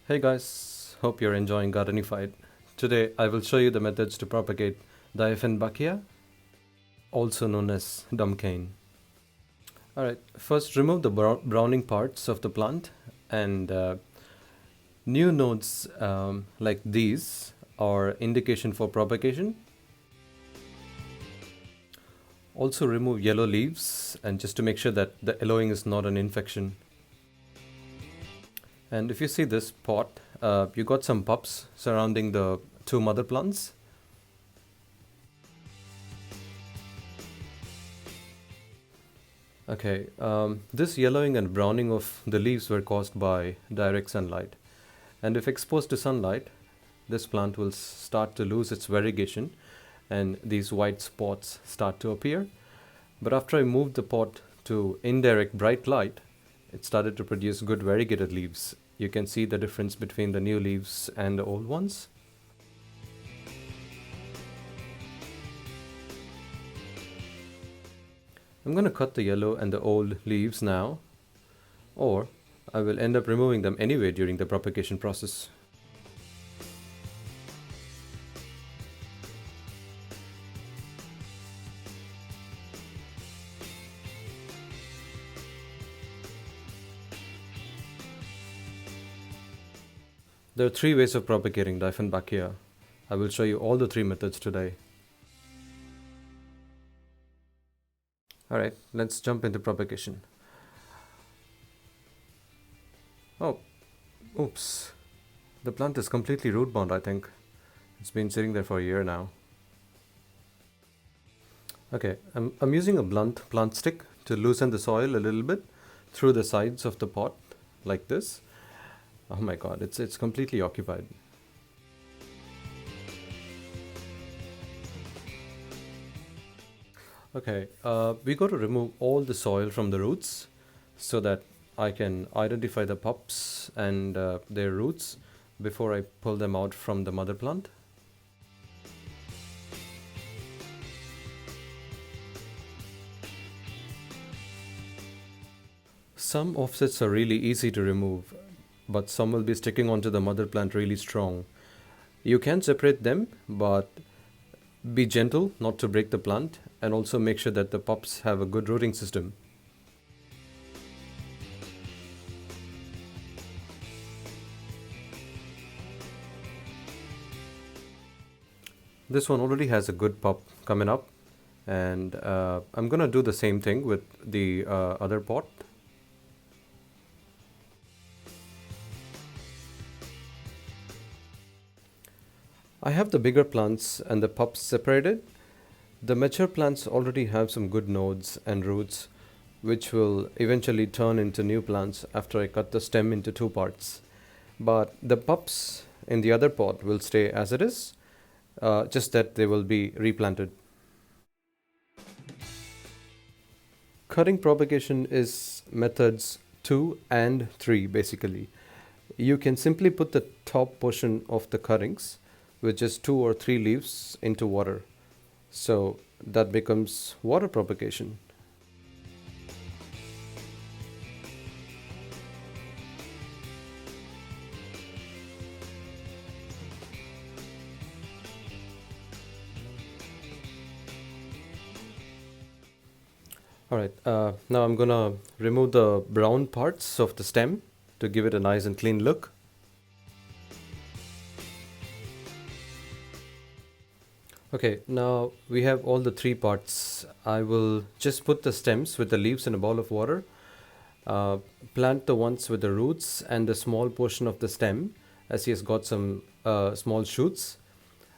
Hey guys, hope you're enjoying Gardenified. Today I will show you the methods to propagate Dieffenbachia, also known as dumb cane. Alright, first remove the browning parts of the plant and new nodes like these are indication for propagation. Also remove yellow leaves and just to make sure that the yellowing is not an infection. And if you see this pot, you got some pups surrounding the two mother plants. Okay, this yellowing and browning of the leaves were caused by direct sunlight. And if exposed to sunlight, this plant will start to lose its variegation and these white spots start to appear. But after I moved the pot to indirect bright light, it started to produce good variegated leaves. You can see the difference between the new leaves and the old ones. I'm going to cut the yellow and the old leaves now, or I will end up removing them anyway during the propagation process. There are three ways of propagating Diffenbachia. I will show you all the three methods today. Alright, let's jump into propagation. Oh, oops. The plant is completely root bound, I think. It's been sitting there for a year now. Okay, I'm using a blunt plant stick to loosen the soil a little bit through the sides of the pot, like this. Oh my god, it's completely occupied. Okay, we got to remove all the soil from the roots so that I can identify the pups and their roots before I pull them out from the mother plant. Some offsets are really easy to remove, but some will be sticking onto the mother plant really strong. You can separate them, but be gentle not to break the plant, and also make sure that the pups have a good rooting system. This one already has a good pup coming up, and I'm gonna do the same thing with the other pot. I have the bigger plants and the pups separated. The mature plants already have some good nodes and roots, which will eventually turn into new plants after I cut the stem into two parts. But the pups in the other pot will stay as it is, just that they will be replanted. Cutting propagation is methods 2 and 3 basically. You can simply put the top portion of the cuttings with just 2 or 3 leaves into water. So that becomes water propagation. Alright, now I'm gonna remove the brown parts of the stem to give it a nice and clean look. Okay, now we have all the three parts. I will just put the stems with the leaves in a bowl of water, plant the ones with the roots and the small portion of the stem as he has got some small shoots,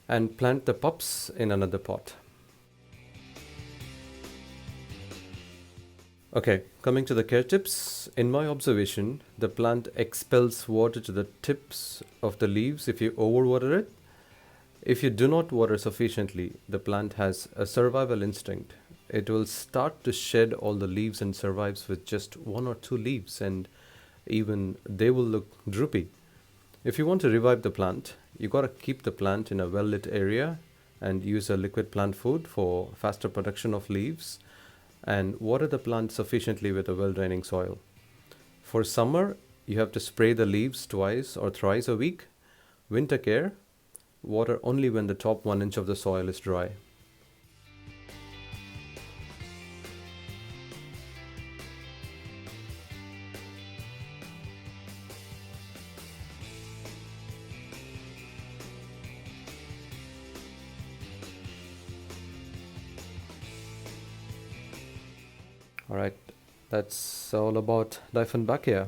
and plant the pups in another pot. Okay, coming to the care tips. In my observation, the plant expels water to the tips of the leaves if you overwater it. If you do not water sufficiently, the plant has a survival instinct. It will start to shed all the leaves and survives with just 1 or 2 leaves, and even they will look droopy. If you want to revive the plant, you gotta keep the plant in a well-lit area and use a liquid plant food for faster production of leaves, and water the plant sufficiently with a well-draining soil. For summer, You have to spray the leaves twice or thrice a week. Winter care, water only when the top 1 inch of the soil is dry. All right, that's all about Diffenbachia.